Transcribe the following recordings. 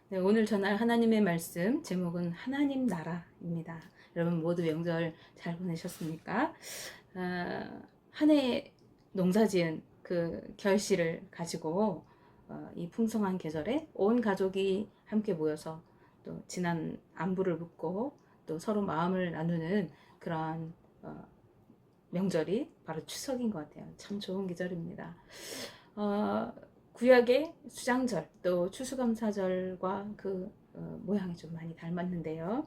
네, 오늘 전할 하나님의 말씀 제목은 하나님 나라입니다. 여러분 모두 명절 잘 보내셨습니까? 한 해 농사지은 그 결실을 가지고 이 풍성한 계절에 온 가족이 함께 모여서 또 지난 안부를 묻고 또 서로 마음을 나누는 그러한 명절이 바로 추석인 것 같아요. 참 좋은 계절입니다. 어, 구약의 수장절 또 추수감사절과 그 모양이 좀 많이 닮았는데요.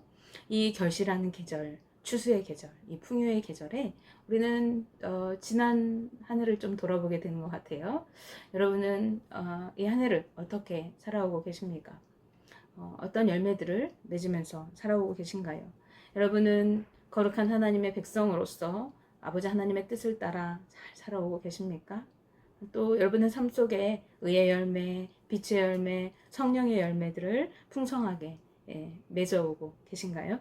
이 결실하는 계절, 추수의 계절, 이 풍요의 계절에 우리는 지난 한 해를 좀 돌아보게 되는 것 같아요. 여러분은 이 한 해를 어떻게 살아오고 계십니까? 어떤 열매들을 맺으면서 살아오고 계신가요? 여러분은 거룩한 하나님의 백성으로서 아버지 하나님의 뜻을 따라 잘 살아오고 계십니까? 또 여러분의 삶 속에 의의 열매, 빛의 열매, 성령의 열매들을 풍성하게 맺어오고 계신가요?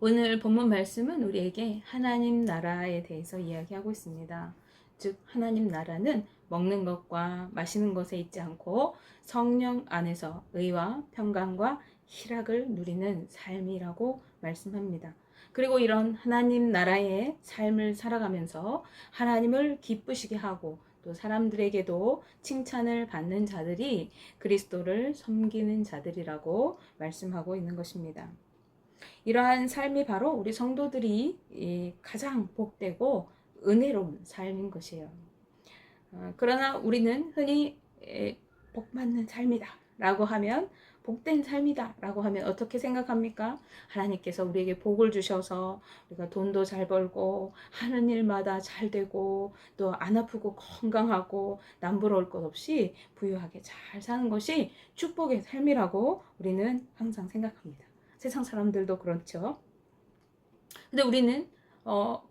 오늘 본문 말씀은 우리에게 하나님 나라에 대해서 이야기하고 있습니다. 즉 하나님 나라는 먹는 것과 마시는 것에 있지 않고 성령 안에서 의와 평강과 희락을 누리는 삶이라고 말씀합니다. 그리고 이런 하나님 나라의 삶을 살아가면서 하나님을 기쁘시게 하고 또 사람들에게도 칭찬을 받는 자들이 그리스도를 섬기는 자들이라고 말씀하고 있는 것입니다. 이러한 삶이 바로 우리 성도들이 가장 복되고 은혜로운 삶인 것이에요. 그러나 우리는 흔히 복받는 삶이다 라고 하면, 복된 삶이다 라고 하면 어떻게 생각합니까? 하나님께서 우리에게 복을 주셔서 우리가 돈도 잘 벌고 하는 일마다 잘 되고 또 안 아프고 건강하고 남부러울 것 없이 부유하게 잘 사는 것이 축복의 삶이라고 우리는 항상 생각합니다. 세상 사람들도 그렇죠. 근데 우리는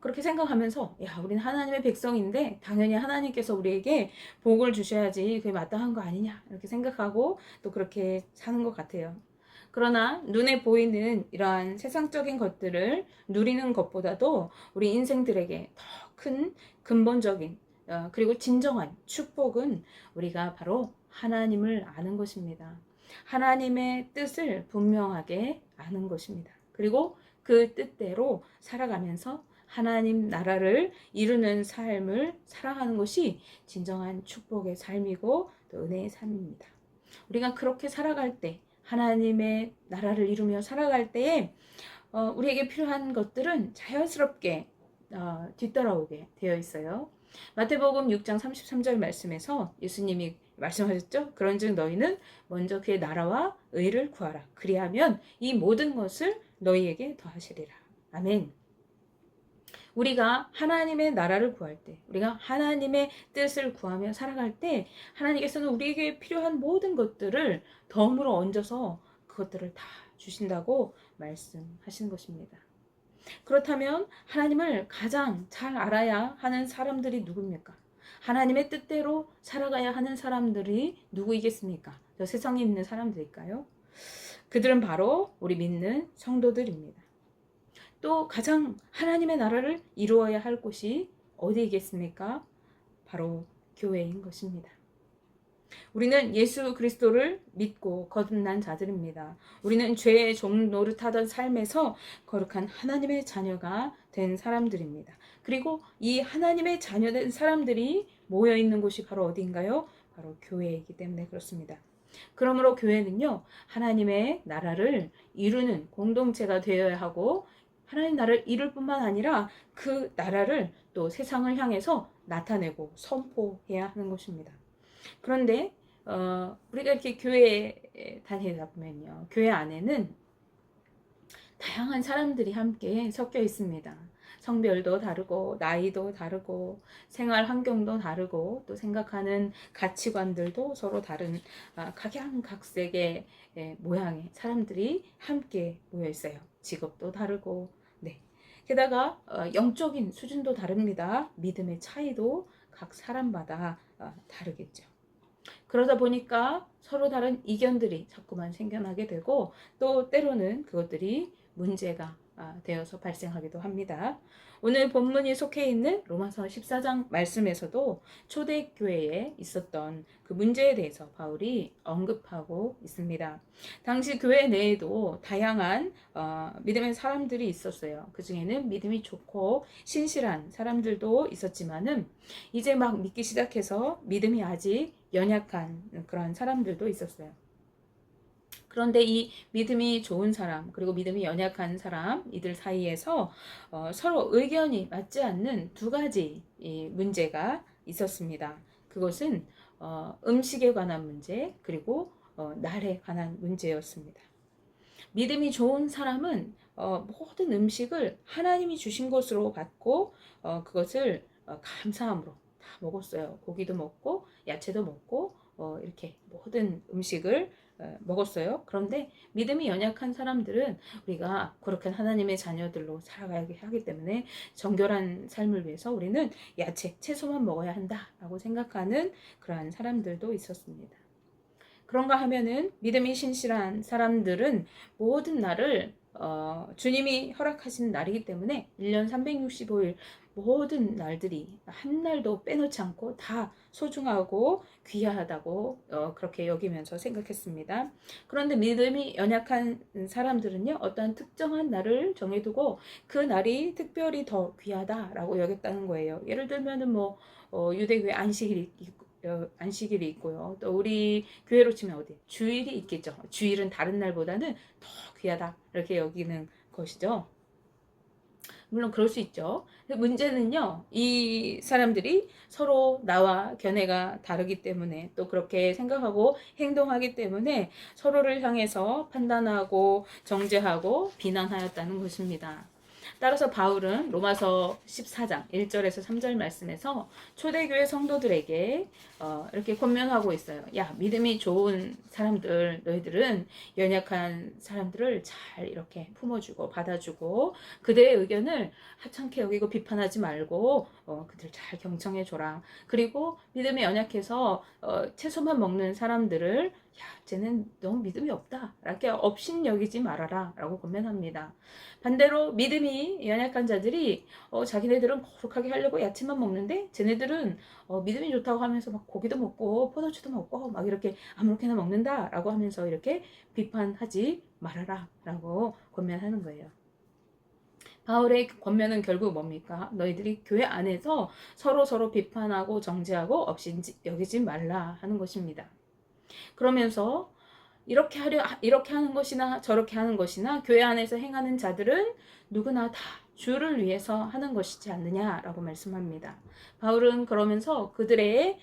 그렇게 생각하면서 야, 우리는 하나님의 백성인데 당연히 하나님께서 우리에게 복을 주셔야지 그게 마땅한 거 아니냐 이렇게 생각하고 또 그렇게 사는 것 같아요. 그러나 눈에 보이는 이러한 세상적인 것들을 누리는 것보다도 우리 인생들에게 더 큰 근본적인 그리고 진정한 축복은 우리가 바로 하나님을 아는 것입니다. 하나님의 뜻을 분명하게 아는 것입니다. 그리고 그 뜻대로 살아가면서 하나님 나라를 이루는 삶을 살아가는 것이 진정한 축복의 삶이고 또 은혜의 삶입니다. 우리가 그렇게 살아갈 때, 하나님의 나라를 이루며 살아갈 때에 우리에게 필요한 것들은 자연스럽게 뒤따라오게 되어 있어요. 마태복음 6장 33절 말씀에서 예수님이 말씀하셨죠. 그런즉 너희는 먼저 그의 나라와 의를 구하라. 그리하면 이 모든 것을 너희에게 더하시리라. 아멘. 우리가 하나님의 나라를 구할 때, 우리가 하나님의 뜻을 구하며 살아갈 때 하나님께서는 우리에게 필요한 모든 것들을 덤으로 얹어서 그것들을 다 주신다고 말씀하시는 것입니다. 그렇다면 하나님을 가장 잘 알아야 하는 사람들이 누굽니까? 하나님의 뜻대로 살아가야 하는 사람들이 누구이겠습니까? 저 세상에 있는 사람들일까요? 그들은 바로 우리 믿는 성도들입니다. 또 가장 하나님의 나라를 이루어야 할 곳이 어디이겠습니까? 바로 교회인 것입니다. 우리는 예수 그리스도를 믿고 거듭난 자들입니다. 우리는 죄의 종 노릇하던 삶에서 거룩한 하나님의 자녀가 된 사람들입니다. 그리고 이 하나님의 자녀된 사람들이 모여 있는 곳이 바로 어디인가요? 바로 교회이기 때문에 그렇습니다. 그러므로 교회는요, 하나님의 나라를 이루는 공동체가 되어야 하고 하나님 나라를 이룰 뿐만 아니라 그 나라를 또 세상을 향해서 나타내고 선포해야 하는 것입니다. 그런데 우리가 이렇게 교회에 다니다 보면요, 교회 안에는 다양한 사람들이 함께 섞여 있습니다. 성별도 다르고 나이도 다르고 생활 환경도 다르고 또 생각하는 가치관들도 서로 다른 각양각색의 모양의 사람들이 함께 모여 있어요. 직업도 다르고 네. 게다가 영적인 수준도 다릅니다. 믿음의 차이도 각 사람마다 다르겠죠. 그러다 보니까 서로 다른 이견들이 자꾸만 생겨나게 되고 또 때로는 그것들이 문제가 되어서 발생하기도 합니다. 오늘 본문이 속해 있는 로마서 14장 말씀에서도 초대교회에 있었던 그 문제에 대해서 바울이 언급하고 있습니다. 당시 교회 내에도 다양한 믿음의 사람들이 있었어요. 그 중에는 믿음이 좋고 신실한 사람들도 있었지만은 이제 막 믿기 시작해서 믿음이 아직 연약한 그런 사람들도 있었어요. 그런데 이 믿음이 좋은 사람 그리고 믿음이 연약한 사람 이들 사이에서 서로 의견이 맞지 않는 두 가지 문제가 있었습니다. 그것은 음식에 관한 문제 그리고 날에 관한 문제였습니다. 믿음이 좋은 사람은 모든 음식을 하나님이 주신 것으로 받고 그것을 감사함으로 다 먹었어요. 고기도 먹고 야채도 먹고 이렇게 모든 음식을 먹었어요. 그런데 믿음이 연약한 사람들은 우리가 거룩한 하나님의 자녀들로 살아가야 하기 때문에 정결한 삶을 위해서 우리는 야채, 채소만 먹어야 한다라고 생각하는 그러한 사람들도 있었습니다. 그런가 하면은 믿음이 신실한 사람들은 모든 날을 주님이 허락하신 날이기 때문에 1년 365일 모든 날들이 한 날도 빼놓지 않고 다 소중하고 귀하다고 그렇게 여기면서 생각했습니다. 그런데 믿음이 연약한 사람들은요, 어떤 특정한 날을 정해두고 그 날이 특별히 더 귀하다라고 여겼다는 거예요. 예를 들면은 뭐 유대교회 안식일이 있고요. 또 우리 교회로 치면 어디 주일이 있겠죠. 주일은 다른 날보다는 더 귀하다 이렇게 여기는 것이죠. 물론 그럴 수 있죠. 문제는요, 이 사람들이 서로 나와 견해가 다르기 때문에 또 그렇게 생각하고 행동하기 때문에 서로를 향해서 판단하고 정죄하고 비난하였다는 것입니다. 따라서 바울은 로마서 14장 1절에서 3절 말씀에서 초대교회 성도들에게 이렇게 권면하고 있어요. 야, 믿음이 좋은 사람들, 너희들은 연약한 사람들을 잘 이렇게 품어주고 받아주고 그들의 의견을 하찮게 여기고 비판하지 말고 그들 잘 경청해줘라. 그리고 믿음이 연약해서 채소만 먹는 사람들을 야, 쟤는 너무 믿음이 없다. 이렇게 업신여기지 말아라. 라고 권면합니다. 반대로 믿음이 연약한 자들이 자기네들은 거룩하게 하려고 야채만 먹는데 쟤네들은 믿음이 좋다고 하면서 막 고기도 먹고 포도주도 먹고 막 이렇게 아무렇게나 먹는다. 라고 하면서 이렇게 비판하지 말아라. 라고 권면하는 거예요. 바울의 권면은 결국 뭡니까? 너희들이 교회 안에서 서로 비판하고 정죄하고 업신여기지 말라 하는 것입니다. 그러면서 이렇게 하는 것이나 저렇게 하는 것이나 교회 안에서 행하는 자들은 누구나 다 주를 위해서 하는 것이지 않느냐라고 말씀합니다. 바울은 그러면서 그들의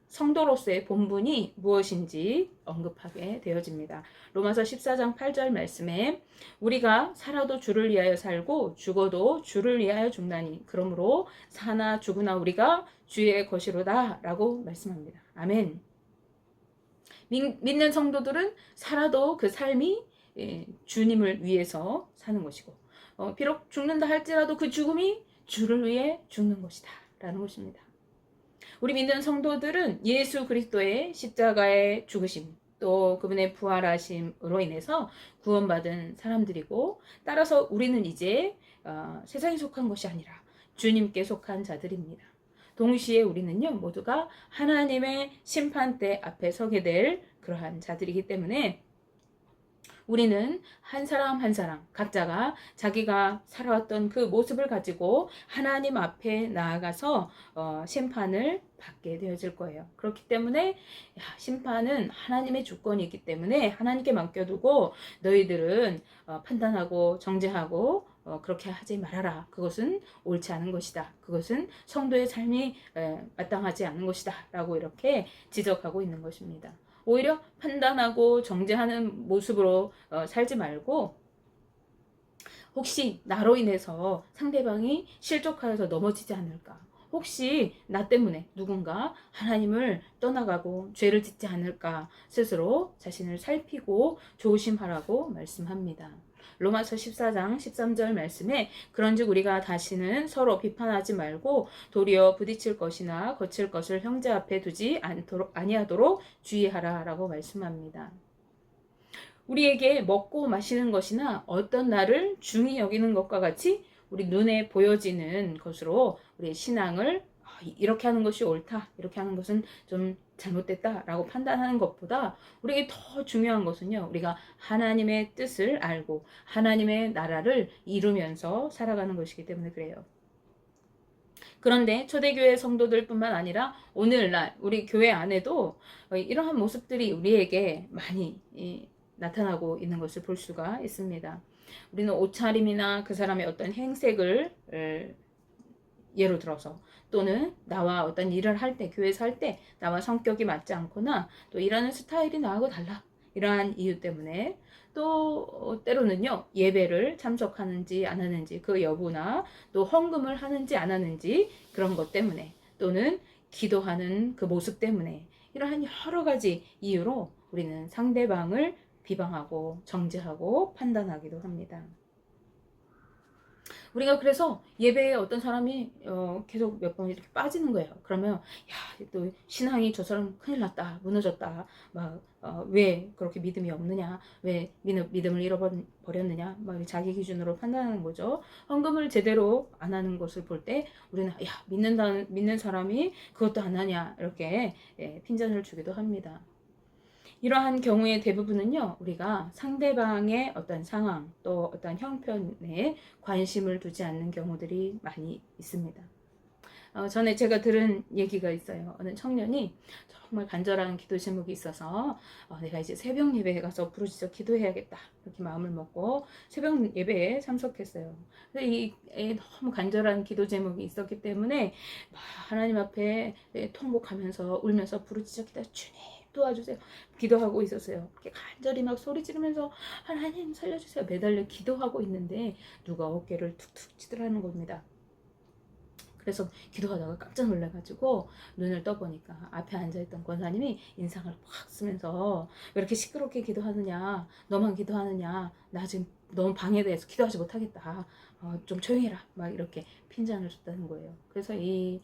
성도로서의 본분이 무엇인지 언급하게 되어집니다. 로마서 14장 8절 말씀에 우리가 살아도 주를 위하여 살고 죽어도 주를 위하여 죽나니 그러므로 사나 죽으나 우리가 주의 것이로다 라고 말씀합니다. 아멘. 믿는 성도들은 살아도 그 삶이 주님을 위해서 사는 것이고 비록 죽는다 할지라도 그 죽음이 주를 위해 죽는 것이다 라는 것입니다. 우리 믿는 성도들은 예수 그리스도의 십자가의 죽으심 또 그분의 부활하심으로 인해서 구원받은 사람들이고 따라서 우리는 이제 세상에 속한 것이 아니라 주님께 속한 자들입니다. 동시에 우리는요 모두가 하나님의 심판대 앞에 서게 될 그러한 자들이기 때문에 우리는 한 사람 한 사람 각자가 자기가 살아왔던 그 모습을 가지고 하나님 앞에 나아가서 심판을 받게 되어질 거예요. 그렇기 때문에 심판은 하나님의 주권이 있기 때문에 하나님께 맡겨두고 너희들은 판단하고 정죄하고 그렇게 하지 말아라. 그것은 옳지 않은 것이다. 그것은 성도의 삶이 마땅하지 않은 것이다. 라고 이렇게 지적하고 있는 것입니다. 오히려 판단하고 정죄하는 모습으로 살지 말고 혹시 나로 인해서 상대방이 실족하여서 넘어지지 않을까? 혹시 나 때문에 누군가 하나님을 떠나가고 죄를 짓지 않을까? 스스로 자신을 살피고 조심하라고 말씀합니다. 로마서 14장 13절 말씀에 그런즉 우리가 다시는 서로 비판하지 말고 도리어 부딪힐 것이나 거칠 것을 형제 앞에 두지 아니하도록 주의하라 라고 말씀합니다. 우리에게 먹고 마시는 것이나 어떤 날을 중히 여기는 것과 같이 우리 눈에 보여지는 것으로 우리의 신앙을 이렇게 하는 것이 옳다, 이렇게 하는 것은 좀 잘못됐다라고 판단하는 것보다 우리에게 더 중요한 것은요, 우리가 하나님의 뜻을 알고 하나님의 나라를 이루면서 살아가는 것이기 때문에 그래요. 그런데 초대교회 성도들뿐만 아니라 오늘날 우리 교회 안에도 이러한 모습들이 우리에게 많이 나타나고 있는 것을 볼 수가 있습니다. 우리는 옷차림이나 그 사람의 어떤 행색을 예로 들어서, 또는 나와 어떤 일을 할 때, 교회에서 할 때 나와 성격이 맞지 않거나 또 일하는 스타일이 나하고 달라, 이러한 이유 때문에, 또 때로는요, 예배를 참석하는지 안 하는지 그 여부나 또 헌금을 하는지 안 하는지 그런 것 때문에, 또는 기도하는 그 모습 때문에, 이러한 여러 가지 이유로 우리는 상대방을 비방하고 정죄하고 판단하기도 합니다. 우리가 그래서 예배에 어떤 사람이 계속 몇 번 이렇게 빠지는 거예요. 그러면 야, 또 신앙이 저 사람 큰일 났다, 무너졌다, 막 왜 그렇게 믿음이 없느냐, 왜 믿음을 잃어버렸느냐, 막 자기 기준으로 판단하는 거죠. 헌금을 제대로 안 하는 것을 볼 때 우리는 야, 믿는 사람이 그것도 안 하냐, 이렇게 핀잔을 주기도 합니다. 이러한 경우의 대부분은요, 우리가 상대방의 어떤 상황, 또 어떤 형편에 관심을 두지 않는 경우들이 많이 있습니다. 전에 제가 들은 얘기가 있어요. 어느 청년이 정말 간절한 기도 제목이 있어서 내가 이제 새벽 예배에 가서 부르짖어 기도해야겠다, 이렇게 마음을 먹고 새벽 예배에 참석했어요. 근데 이 너무 간절한 기도 제목이 있었기 때문에 하나님 앞에 통곡하면서 울면서 부르짖어 기도, 주님 도와주세요, 기도하고 있었어요. 이렇게 간절히 막 소리 지르면서 하나님 살려주세요 매달려 기도하고 있는데 누가 어깨를 툭툭 치더라는 겁니다. 그래서 기도하다가 깜짝 놀라가지고 눈을 떠보니까 앞에 앉아있던 권사님이 인상을 확 쓰면서 왜 이렇게 시끄럽게 기도하느냐, 너만 기도하느냐, 나 지금 너무 방해돼서 기도하지 못하겠다, 좀 조용히 해라, 막 이렇게 핀잔을 줬다는 거예요. 그래서 이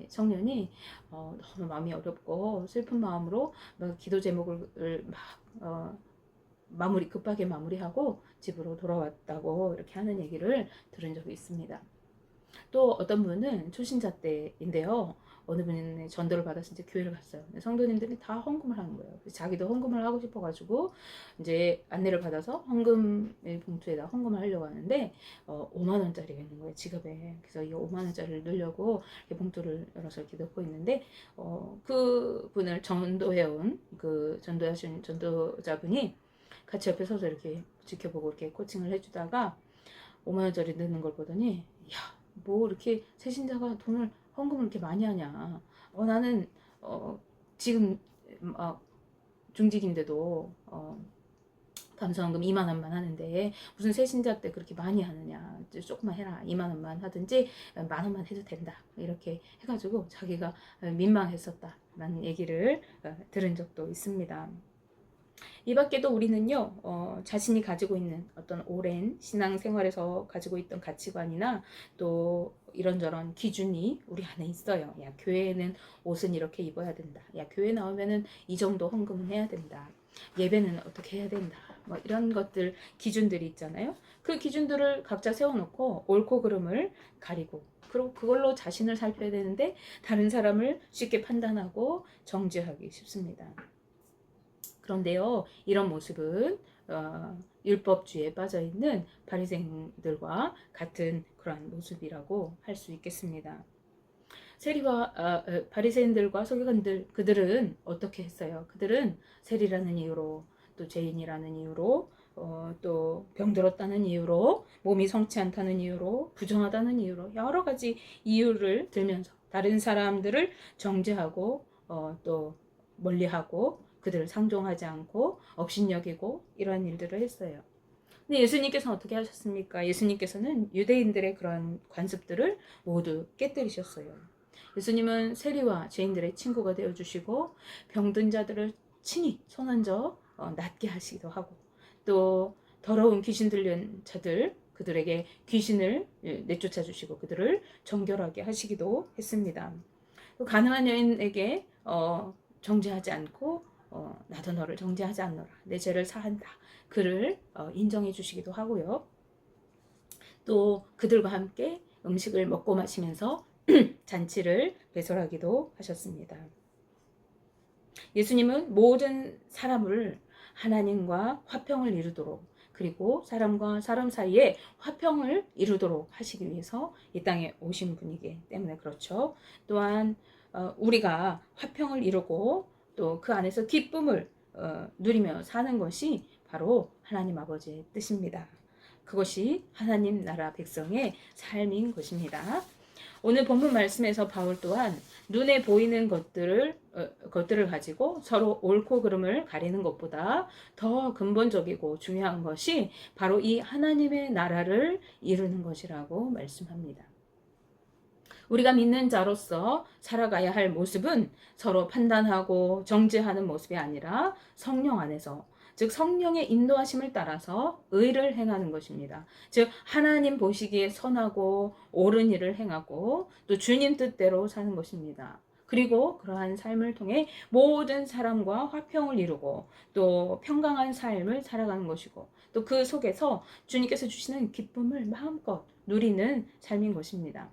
청년이 너무 마음이 어렵고 슬픈 마음으로 막 기도 제목을 막 급하게 마무리하고 집으로 돌아왔다고 이렇게 하는 얘기를 들은 적이 있습니다. 또 어떤 분은 초신자 때인데요, 어느 분의 전도를 받아서 이제 교회를 갔어요. 성도님들이 다 헌금을 하는 거예요. 자기도 헌금을 하고 싶어가지고 이제 안내를 받아서 헌금 봉투에다 헌금을 하려고 하는데 5만 원짜리가 있는 거예요, 지갑에. 그래서 이 5만 원짜리를 넣으려고 이렇게 봉투를 열어서 이렇게 넣고 있는데 그 분을 전도해온 그 전도하신 전도자분이 같이 옆에 서서 이렇게 지켜보고 이렇게 코칭을 해주다가 5만 원짜리 넣는 걸 보더니, 야, 뭐 이렇게 새신자가 돈을 헌금을 이렇게 많이 하냐, 나는 지금 중직인데도 감사헌금 2만 원만 하는데 무슨 새신자 때 그렇게 많이 하느냐, 조금만 해라, 2만 원만 하든지 만 원만 해도 된다, 이렇게 해가지고 자기가 민망했었다라는 얘기를 들은 적도 있습니다. 이 밖에도 우리는요, 자신이 가지고 있는 어떤 오랜 신앙생활에서 가지고 있던 가치관이나 또 이런저런 기준이 우리 안에 있어요. 야, 교회에는 옷은 이렇게 입어야 된다, 야, 교회 나오면은 이 정도 헌금은 해야 된다, 예배는 어떻게 해야 된다, 뭐 이런 것들, 기준들이 있잖아요. 그 기준들을 각자 세워놓고 옳고 그름을 가리고, 그리고 그걸로 자신을 살펴야 되는데 다른 사람을 쉽게 판단하고 정죄하기 쉽습니다. 그런데요, 이런 모습은 율법주의에 빠져있는 바리새인들과 같은 그러한 모습이라고 할 수 있겠습니다. 바리새인들과 서기관들, 그들은 어떻게 했어요? 그들은 세리라는 이유로, 또 죄인이라는 이유로, 또 병들었다는 이유로, 몸이 성치 않다는 이유로, 부정하다는 이유로 여러 가지 이유를 들면서 다른 사람들을 정죄하고 또 멀리하고 그들을 상종하지 않고 업신여기고 이러한 일들을 했어요. 근데 예수님께서는 어떻게 하셨습니까? 예수님께서는 유대인들의 그런 관습들을 모두 깨뜨리셨어요. 예수님은 세리와 죄인들의 친구가 되어주시고 병든 자들을 친히 손얹어 낫게 하시기도 하고, 또 더러운 귀신 들린 자들, 그들에게 귀신을 내쫓아 주시고 그들을 정결하게 하시기도 했습니다. 또 가난한 여인에게 정죄하지 않고 나도 너를 정죄하지 않노라. 내 죄를 사한다. 그를 인정해 주시기도 하고요. 또 그들과 함께 음식을 먹고 마시면서 잔치를 배설하기도 하셨습니다. 예수님은 모든 사람을 하나님과 화평을 이루도록, 그리고 사람과 사람 사이에 화평을 이루도록 하시기 위해서 이 땅에 오신 분이기 때문에 그렇죠. 또한 우리가 화평을 이루고 또 그 안에서 기쁨을 누리며 사는 것이 바로 하나님 아버지의 뜻입니다. 그것이 하나님 나라 백성의 삶인 것입니다. 오늘 본문 말씀에서 바울 또한 눈에 보이는 것들을 가지고 서로 옳고 그름을 가리는 것보다 더 근본적이고 중요한 것이 바로 이 하나님의 나라를 이루는 것이라고 말씀합니다. 우리가 믿는 자로서 살아가야 할 모습은 서로 판단하고 정죄하는 모습이 아니라 성령 안에서, 즉 성령의 인도하심을 따라서 의를 행하는 것입니다. 즉 하나님 보시기에 선하고 옳은 일을 행하고 또 주님 뜻대로 사는 것입니다. 그리고 그러한 삶을 통해 모든 사람과 화평을 이루고 또 평강한 삶을 살아가는 것이고 또 그 속에서 주님께서 주시는 기쁨을 마음껏 누리는 삶인 것입니다.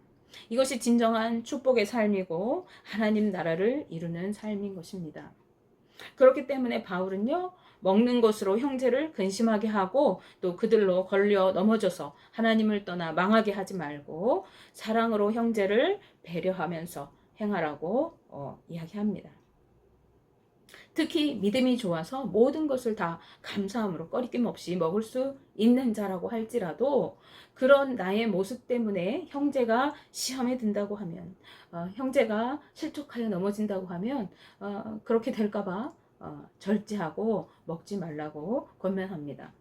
이것이 진정한 축복의 삶이고 하나님 나라를 이루는 삶인 것입니다. 그렇기 때문에 바울은요, 먹는 것으로 형제를 근심하게 하고 또 그들로 걸려 넘어져서 하나님을 떠나 망하게 하지 말고 사랑으로 형제를 배려하면서 행하라고 이야기합니다. 특히 믿음이 좋아서 모든 것을 다 감사함으로 꺼리낌 없이 먹을 수 있는 자라고 할지라도 그런 나의 모습 때문에 형제가 시험에 든다고 하면, 형제가 실족하여 넘어진다고 하면 그렇게 될까봐 절제하고 먹지 말라고 권면합니다.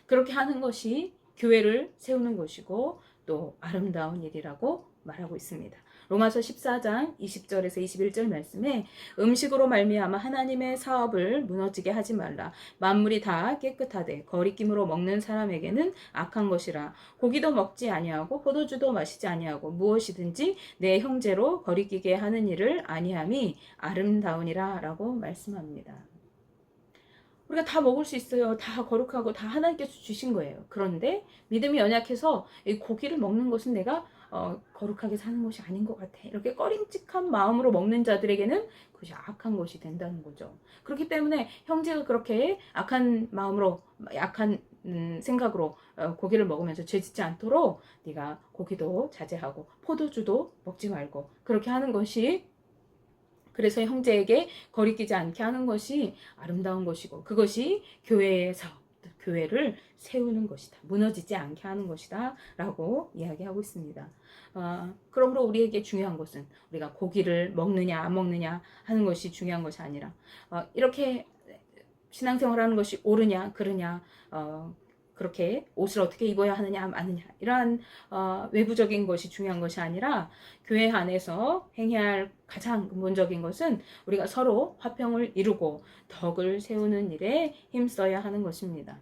그렇게 하는 것이 교회를 세우는 것이고 또 아름다운 일이라고 말하고 있습니다. 로마서 14장 20절에서 21절 말씀에 음식으로 말미암아 하나님의 사업을 무너지게 하지 말라. 만물이 다 깨끗하되 거리낌으로 먹는 사람에게는 악한 것이라. 고기도 먹지 아니하고 포도주도 마시지 아니하고 무엇이든지 내 형제로 거리끼게 하는 일을 아니함이 아름다우니라 라고 말씀합니다. 우리가 다 먹을 수 있어요. 다 거룩하고 다 하나님께서 주신 거예요. 그런데 믿음이 연약해서 이 고기를 먹는 것은 내가 거룩하게 사는 것이 아닌 것 같아. 이렇게 꺼림칙한 마음으로 먹는 자들에게는 그것이 악한 것이 된다는 거죠. 그렇기 때문에 형제가 그렇게 악한 마음으로, 약한 생각으로 고기를 먹으면서 죄짓지 않도록 네가 고기도 자제하고 포도주도 먹지 말고 그렇게 하는 것이, 그래서 형제에게 거리끼지 않게 하는 것이 아름다운 것이고 그것이 교회의 사업, 교회를 세우는 것이다. 무너지지 않게 하는 것이다 라고 이야기하고 있습니다. 그러므로 우리에게 중요한 것은 우리가 고기를 먹느냐 안 먹느냐 하는 것이 중요한 것이 아니라 이렇게 신앙생활하는 것이 옳으냐 그르냐, 그렇게 옷을 어떻게 입어야 하느냐 마느냐 이러한 외부적인 것이 중요한 것이 아니라 교회 안에서 행해야 할 가장 근본적인 것은 우리가 서로 화평을 이루고 덕을 세우는 일에 힘써야 하는 것입니다.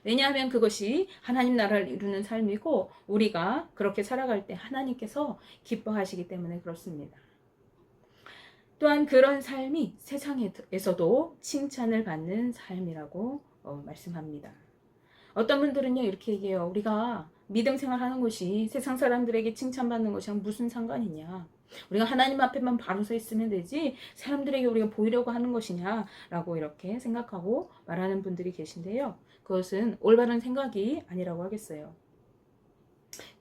왜냐하면 그것이 하나님 나라를 이루는 삶이고 우리가 그렇게 살아갈 때 하나님께서 기뻐하시기 때문에 그렇습니다. 또한 그런 삶이 세상에서도 칭찬을 받는 삶이라고 말씀합니다. 어떤 분들은요 이렇게 얘기해요. 우리가 믿음 생활하는 것이 세상 사람들에게 칭찬받는 것이랑 무슨 상관이냐, 우리가 하나님 앞에만 바로 서 있으면 되지 사람들에게 우리가 보이려고 하는 것이냐 라고 이렇게 생각하고 말하는 분들이 계신데요, 그것은 올바른 생각이 아니라고 하겠어요.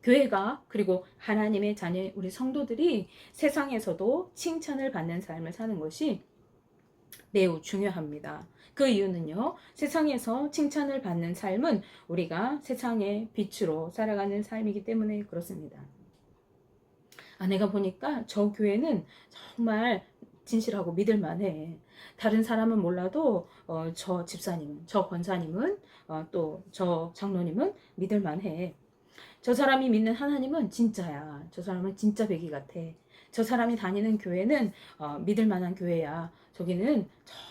교회가, 그리고 하나님의 자녀 우리 성도들이 세상에서도 칭찬을 받는 삶을 사는 것이 매우 중요합니다. 그 이유는요, 세상에서 칭찬을 받는 삶은 우리가 세상의 빛으로 살아가는 삶이기 때문에 그렇습니다. 내가 보니까 저 교회는 정말 진실하고 믿을만해. 다른 사람은 몰라도 저 집사님은, 저 권사님은, 또 저 장로님은 믿을만해. 저 사람이 믿는 하나님은 진짜야. 저 사람은 진짜 백이 같아. 저 사람이 다니는 교회는 믿을 만한 교회야. 저기는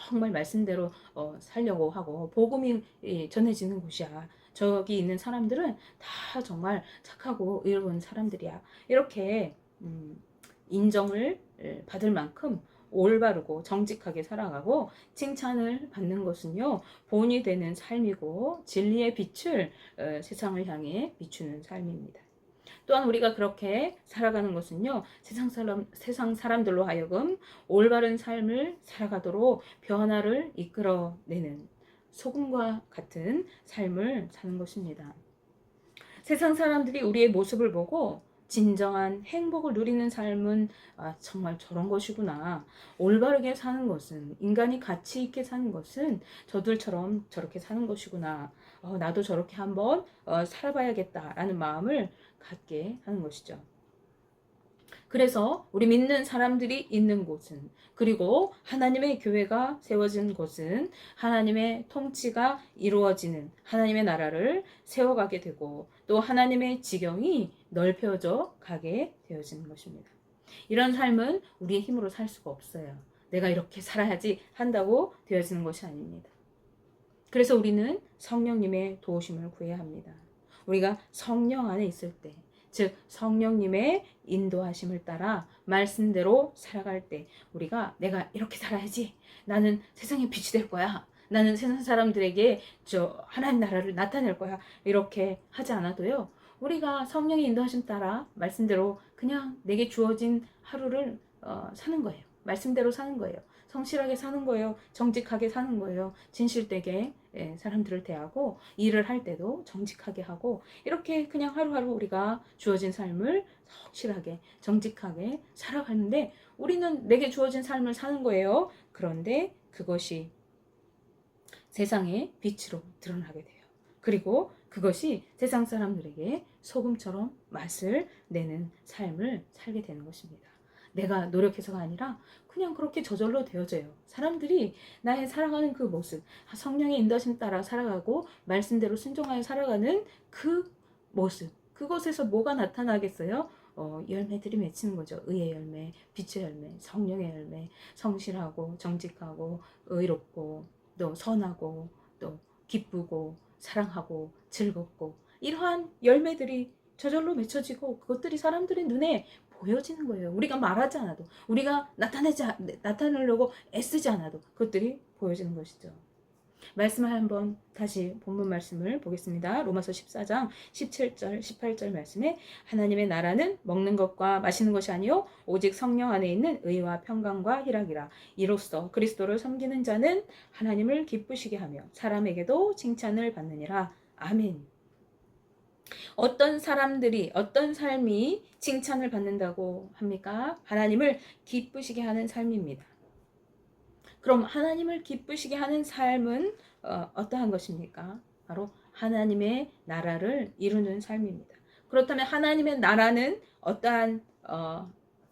정말 말씀대로 살려고 하고 복음이 전해지는 곳이야. 저기 있는 사람들은 다 정말 착하고 의로운 사람들이야. 이렇게 인정을 받을 만큼 올바르고 정직하게 살아가고 칭찬을 받는 것은요, 본이 되는 삶이고 진리의 빛을 세상을 향해 비추는 삶입니다. 또한 우리가 그렇게 살아가는 것은요, 세상 사람들로 하여금 올바른 삶을 살아가도록 변화를 이끌어내는 소금과 같은 삶을 사는 것입니다. 세상 사람들이 우리의 모습을 보고 진정한 행복을 누리는 삶은 정말 저런 것이구나. 올바르게 사는 것은, 인간이 가치 있게 사는 것은 저들처럼 저렇게 사는 것이구나. 나도 저렇게 한번 살아봐야겠다라는 마음을 갖게 하는 것이죠. 그래서 우리 믿는 사람들이 있는 곳은, 그리고 하나님의 교회가 세워진 곳은 하나님의 통치가 이루어지는, 하나님의 나라를 세워가게 되고 또 하나님의 지경이 넓혀져 가게 되어지는 것입니다. 이런 삶은 우리의 힘으로 살 수가 없어요. 내가 이렇게 살아야지 한다고 되어지는 것이 아닙니다. 그래서 우리는 성령님의 도우심을 구해야 합니다. 우리가 성령 안에 있을 때, 즉 성령님의 인도하심을 따라 말씀대로 살아갈 때, 우리가 내가 이렇게 살아야지, 나는 세상의 빛이 될 거야, 나는 세상 사람들에게 하나님 나라를 나타낼 거야, 이렇게 하지 않아도요, 우리가 성령의 인도하심 따라 말씀대로 그냥 내게 주어진 하루를 사는 거예요. 말씀대로 사는 거예요. 성실하게 사는 거예요. 정직하게 사는 거예요. 진실되게 사람들을 대하고, 일을 할 때도 정직하게 하고, 이렇게 그냥 하루하루 우리가 주어진 삶을 성실하게 정직하게 살아가는데, 우리는 내게 주어진 삶을 사는 거예요. 그런데 그것이 세상의 빛으로 드러나게 돼요. 그리고 그것이 세상 사람들에게 소금처럼 맛을 내는 삶을 살게 되는 것입니다. 내가 노력해서가 아니라 그냥 그렇게 저절로 되어져요. 사람들이 나의 살아가는 그 모습, 성령의 인도하심 따라 살아가고 말씀대로 순종하여 살아가는 그 모습, 그것에서 뭐가 나타나겠어요? 열매들이 맺히는 거죠. 의의 열매, 빛의 열매, 성령의 열매, 성실하고 정직하고 의롭고 또 선하고 또 기쁘고 사랑하고 즐겁고, 이러한 열매들이 저절로 맺혀지고 그것들이 사람들의 눈에 보여지는 거예요. 우리가 말하지 않아도, 우리가 나타내려고 애쓰지 않아도 그것들이 보여지는 것이죠. 말씀을 한번 다시 본문 말씀을 보겠습니다. 로마서 14장 17절 18절 말씀에, 하나님의 나라는 먹는 것과 마시는 것이 아니요 오직 성령 안에 있는 의와 평강과 희락이라. 이로써 그리스도를 섬기는 자는 하나님을 기쁘시게 하며 사람에게도 칭찬을 받느니라. 아멘. 어떤 사람들이, 어떤 삶이 칭찬을 받는다고 합니까? 하나님을 기쁘시게 하는 삶입니다. 그럼 하나님을 기쁘시게 하는 삶은 어떠한 것입니까? 바로 하나님의 나라를 이루는 삶입니다. 그렇다면 하나님의 나라는 어떠한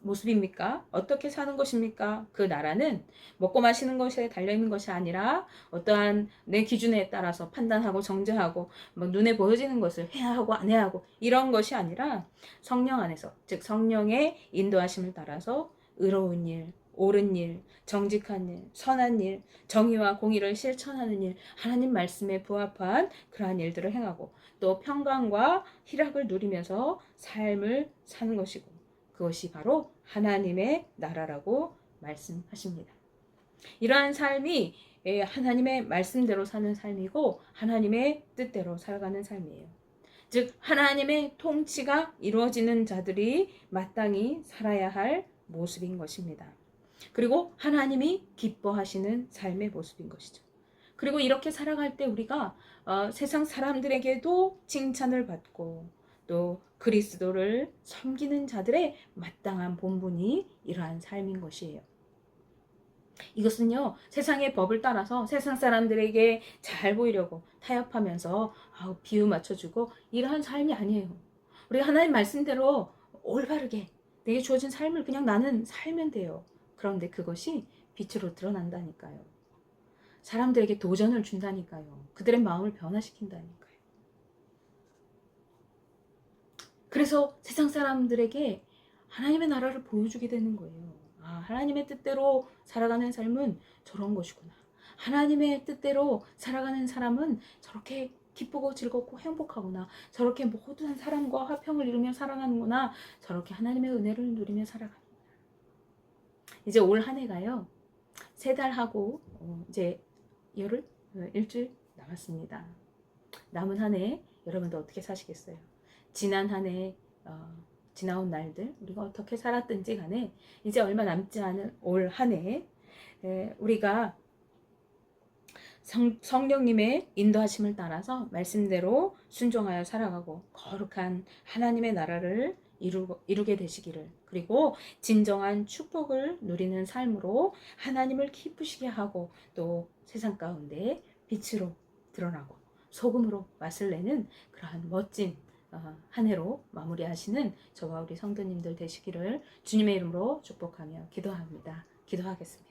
모습입니까? 어떻게 사는 것입니까? 그 나라는 먹고 마시는 것에 달려있는 것이 아니라 어떠한 내 기준에 따라서 판단하고 정죄하고 눈에 보여지는 것을 해야 하고 안 해야 하고 이런 것이 아니라 성령 안에서, 즉 성령의 인도하심을 따라서 의로운 일, 옳은 일, 정직한 일, 선한 일, 정의와 공의를 실천하는 일, 하나님 말씀에 부합한 그러한 일들을 행하고 또 평강과 희락을 누리면서 삶을 사는 것이고, 그것이 바로 하나님의 나라라고 말씀하십니다. 이러한 삶이 하나님의 말씀대로 사는 삶이고 하나님의 뜻대로 살아가는 삶이에요. 즉 하나님의 통치가 이루어지는 자들이 마땅히 살아야 할 모습인 것입니다. 그리고 하나님이 기뻐하시는 삶의 모습인 것이죠. 그리고 이렇게 살아갈 때 우리가 세상 사람들에게도 칭찬을 받고 또 그리스도를 섬기는 자들의 마땅한 본분이 이러한 삶인 것이에요. 이것은요, 세상의 법을 따라서 세상 사람들에게 잘 보이려고 타협하면서 비유 맞춰주고 이러한 삶이 아니에요. 우리가 하나님 말씀대로 올바르게 내게 주어진 삶을 그냥 나는 살면 돼요. 그런데 그것이 빛으로 드러난다니까요. 사람들에게 도전을 준다니까요. 그들의 마음을 변화시킨다니까요. 그래서 세상 사람들에게 하나님의 나라를 보여주게 되는 거예요. 하나님의 뜻대로 살아가는 삶은 저런 것이구나. 하나님의 뜻대로 살아가는 사람은 저렇게 기쁘고 즐겁고 행복하구나. 저렇게 모든 사람과 화평을 이루며 살아가는구나. 저렇게 하나님의 은혜를 누리며 살아가는구나. 이제 올 한 해가요. 3달하고 이제 열흘, 일주일 남았습니다. 남은 한 해 여러분도 어떻게 사시겠어요? 지난 한 해, 지나온 날들 우리가 어떻게 살았든지 간에 이제 얼마 남지 않은 올 한 해 우리가 성령님의 인도하심을 따라서 말씀대로 순종하여 살아가고 거룩한 하나님의 나라를 이루게 되시기를, 그리고 진정한 축복을 누리는 삶으로 하나님을 기쁘시게 하고 또 세상 가운데 빛으로 드러나고 소금으로 맛을 내는 그러한 멋진 한 해로 마무리하시는 저와 우리 성도님들 되시기를 주님의 이름으로 축복하며 기도합니다. 기도하겠습니다.